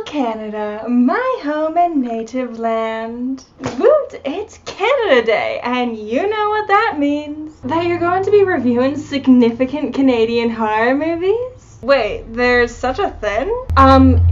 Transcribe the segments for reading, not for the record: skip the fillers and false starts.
Canada, my home and native land. Woot, it's Canada Day, and you know what that means. That you're going to be reviewing significant Canadian horror movies? Wait, there's such a thing?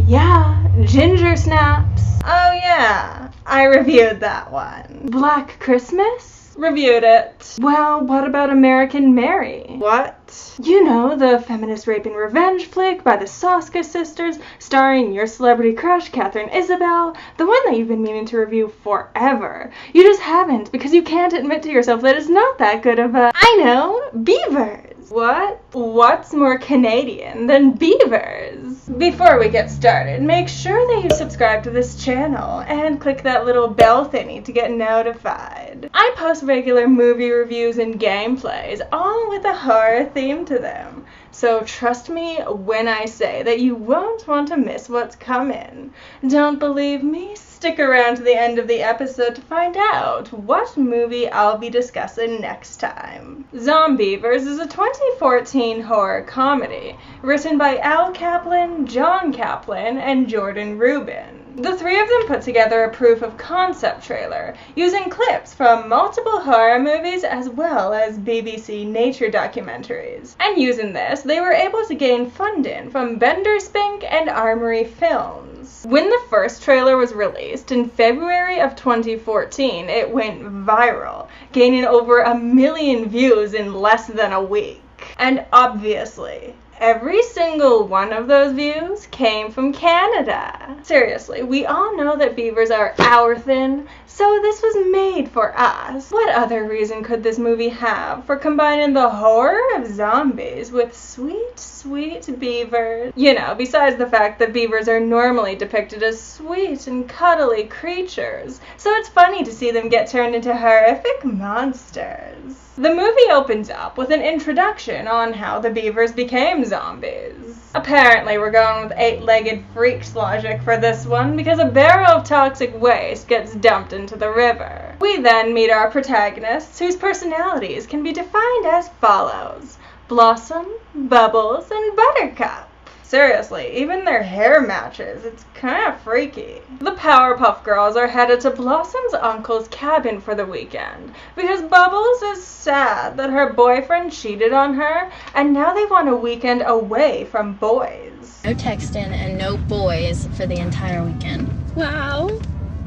Yeah, Ginger Snaps. Oh yeah, I reviewed that one. Black Christmas? Reviewed it. Well, what about American Mary? What? You know, the feminist rape and revenge flick by the Soska sisters, starring your celebrity crush, Catherine Isabel, the one that you've been meaning to review forever. You just haven't, because you can't admit to yourself that it's not that good of a, I know, Beavers. What? What's more Canadian than Beavers? Before we get started, make sure that you subscribe to this channel and click that little bell thingy to get notified. I post regular movie reviews and gameplays, all with a horror theme to them. So trust me when I say that you won't want to miss what's coming. Don't believe me? Stick around to the end of the episode to find out what movie I'll be discussing next time. Zombeavers is a 2014 horror comedy written by Al Kaplan, John Kaplan, and Jordan Rubin. The three of them put together a proof of concept trailer using clips from multiple horror movies as well as BBC nature documentaries. And using this, they were able to gain funding from Bender Spink and Armory Films. When the first trailer was released in February of 2014, it went viral, gaining over 1 million views in less than a week. And obviously, every single one of those views came from Canada. Seriously, we all know that beavers are our thing, so this was made for us. What other reason could this movie have for combining the horror of zombies with sweet, sweet beavers? You know, besides the fact that beavers are normally depicted as sweet and cuddly creatures, so it's funny to see them get turned into horrific monsters. The movie opens up with an introduction on how the beavers became zombies. Apparently we're going with 8-legged freaks logic for this one because a barrel of toxic waste gets dumped into the river. We then meet our protagonists whose personalities can be defined as follows: Blossom, Bubbles, and Buttercup. Seriously, even their hair matches. It's kind of freaky. The Powerpuff Girls are headed to Blossom's uncle's cabin for the weekend because Bubbles is sad that her boyfriend cheated on her and now they want a weekend away from boys. No texting and no boys for the entire weekend. Wow,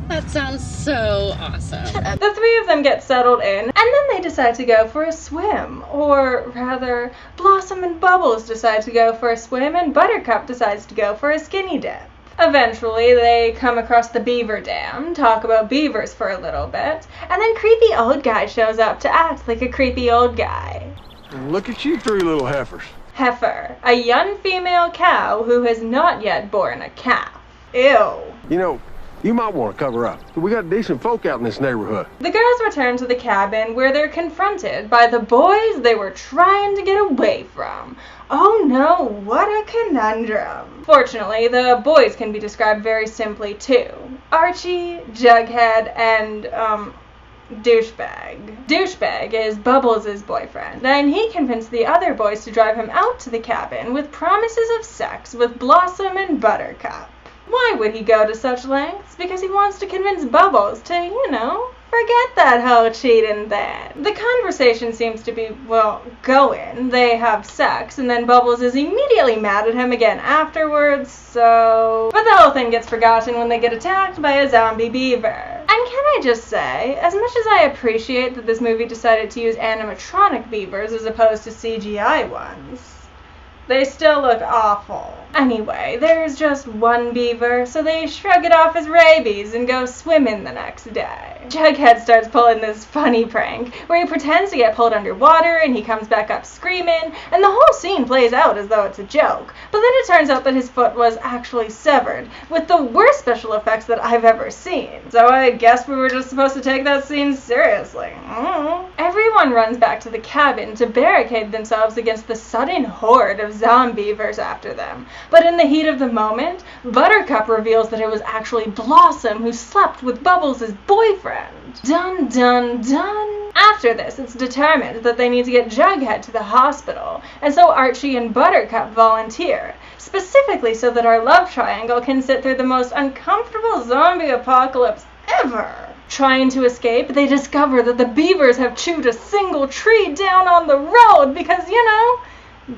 that sounds so awesome. Shut up. The three of them get settled in, and then they decide to go for a swim. Or rather, Blossom and Bubbles decide to go for a swim, and Buttercup decides to go for a skinny dip. Eventually, they come across the beaver dam, talk about beavers for a little bit, and then creepy old guy shows up to act like a creepy old guy. Look at you three little heifers. Heifer, a young female cow who has not yet born a calf. Ew. You know, you might want to cover up. We got decent folk out in this neighborhood. The girls return to the cabin where they're confronted by the boys they were trying to get away from. Oh no, what a conundrum. Fortunately, the boys can be described very simply too. Archie, Jughead, and, Douchebag. Douchebag is Bubbles' boyfriend, and he convinced the other boys to drive him out to the cabin with promises of sex with Blossom and Buttercup. Why would he go to such lengths? Because he wants to convince Bubbles to, you know, forget that whole cheating thing. The conversation seems to be, well, going. They have sex, and then Bubbles is immediately mad at him again afterwards, so... But the whole thing gets forgotten when they get attacked by a zombie beaver. And can I just say, as much as I appreciate that this movie decided to use animatronic beavers as opposed to CGI ones, they still look awful. Anyway, there's just one beaver, so they shrug it off as rabies and go swimming the next day. Jughead starts pulling this funny prank where he pretends to get pulled underwater and he comes back up screaming, and the whole scene plays out as though it's a joke. But then it turns out that his foot was actually severed, with the worst special effects that I've ever seen. So I guess we were just supposed to take that scene seriously. Everyone runs back to the cabin to barricade themselves against the sudden horde of Zombeavers after them. But in the heat of the moment, Buttercup reveals that it was actually Blossom who slept with Bubbles' boyfriend. Dun dun dun. After this, it's determined that they need to get Jughead to the hospital, and so Archie and Buttercup volunteer. specifically so that our love triangle can sit through the most uncomfortable zombie apocalypse ever. Trying to escape, they discover that the beavers have chewed a single tree down on the road because,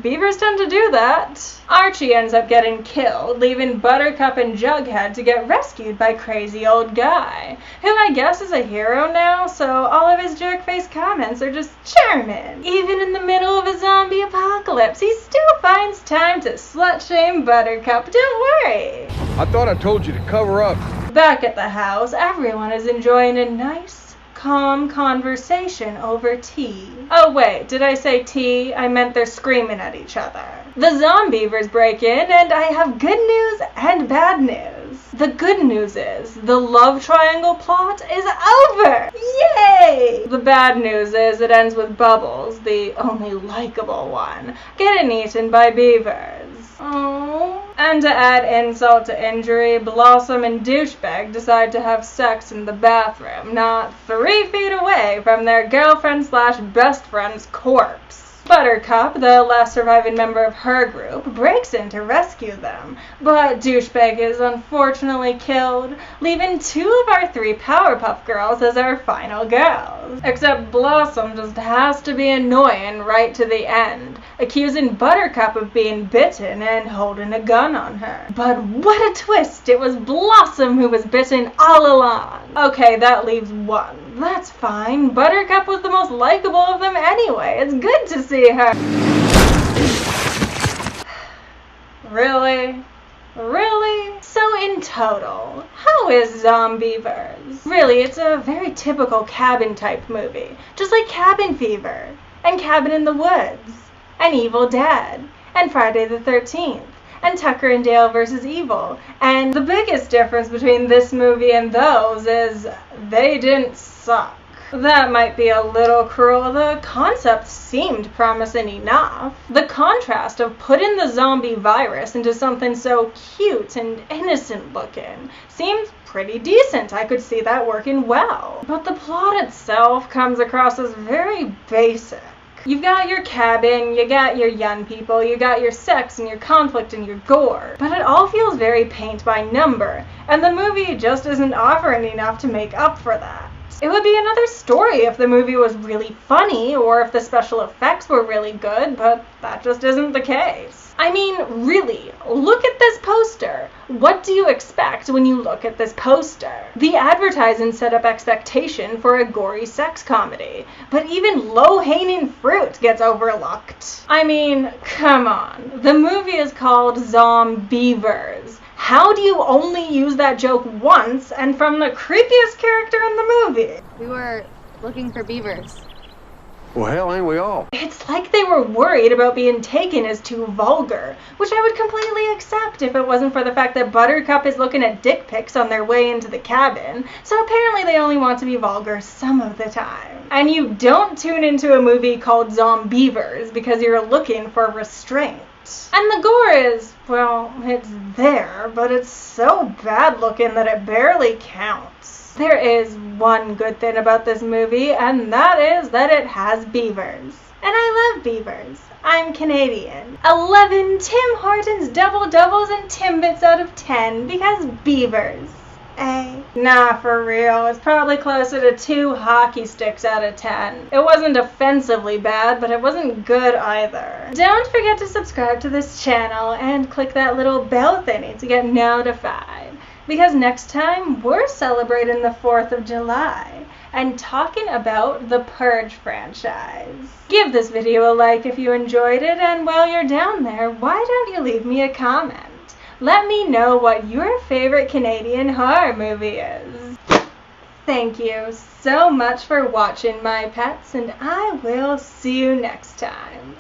beavers tend to do that. Archie ends up getting killed, leaving Buttercup and Jughead to get rescued by Crazy Old Guy, who I guess is a hero now, so all of his jerk-face comments are just charming. Even in the middle of a zombie apocalypse, he still finds time to slut-shame Buttercup, don't worry. I thought I told you to cover up. Back at the house, everyone is enjoying a nice, calm conversation over tea. Oh wait, did I say tea? I meant they're screaming at each other. The Zombeavers break in, and I have good news and bad news. The good news is, the love triangle plot is over! Yay! The bad news is it ends with Bubbles, the only likable one, getting eaten by beavers. Aww. And to add insult to injury, Blossom and Douchebag decide to have sex in the bathroom, not 3 feet away from their girlfriend/best friend's corpse. Buttercup, the last surviving member of her group, breaks in to rescue them, but Douchebag is unfortunately killed, leaving 2 of our 3 Powerpuff Girls as our final girls. Except Blossom just has to be annoying right to the end, accusing Buttercup of being bitten and holding a gun on her. But what a twist! It was Blossom who was bitten all along. Okay, that leaves 1. That's fine. Buttercup was the most likable of them anyway. It's good to see her. Really? Really? So in total, how is Zombeavers? Really, it's a very typical cabin type movie. Just like Cabin Fever, and Cabin in the Woods, and Evil Dead, and Friday the 13th, and Tucker and Dale vs. Evil. And the biggest difference between this movie and those is they didn't suck. That might be a little cruel. The concept seemed promising enough. The contrast of putting the zombie virus into something so cute and innocent looking seemed pretty decent. I could see that working well. But the plot itself comes across as very basic. You've got your cabin, you got your young people, you got your sex and your conflict and your gore. But it all feels very paint by number, and the movie just isn't offering enough to make up for that. It would be another story if the movie was really funny or if the special effects were really good, but that just isn't the case. I mean, really, look at this poster. What do you expect when you look at this poster? The advertising set up expectation for a gory sex comedy, but even low-hanging fruit gets overlooked. I mean, come on. The movie is called Zombeavers. How do you only use that joke once and from the creepiest character in the movie? We were looking for beavers. Well, hell, ain't we all? It's like they were worried about being taken as too vulgar, which I would completely accept if it wasn't for the fact that Buttercup is looking at dick pics on their way into the cabin, so apparently they only want to be vulgar some of the time. And you don't tune into a movie called Zombeavers because you're looking for restraint. And the gore is, well, it's there, but it's so bad looking that it barely counts. There is one good thing about this movie, and that is that it has beavers. And I love beavers. I'm Canadian. 11 Tim Hortons double-doubles and Timbits out of 10 because beavers. Nah, for real. It's probably closer to 2 hockey sticks out of 10. It wasn't offensively bad, but it wasn't good either. Don't forget to subscribe to this channel and click that little bell thingy to get notified. Because next time, we're celebrating the 4th of July and talking about the Purge franchise. Give this video a like if you enjoyed it, and while you're down there, why don't you leave me a comment? Let me know what your favorite Canadian horror movie is. Thank you so much for watching, my pets, and I will see you next time.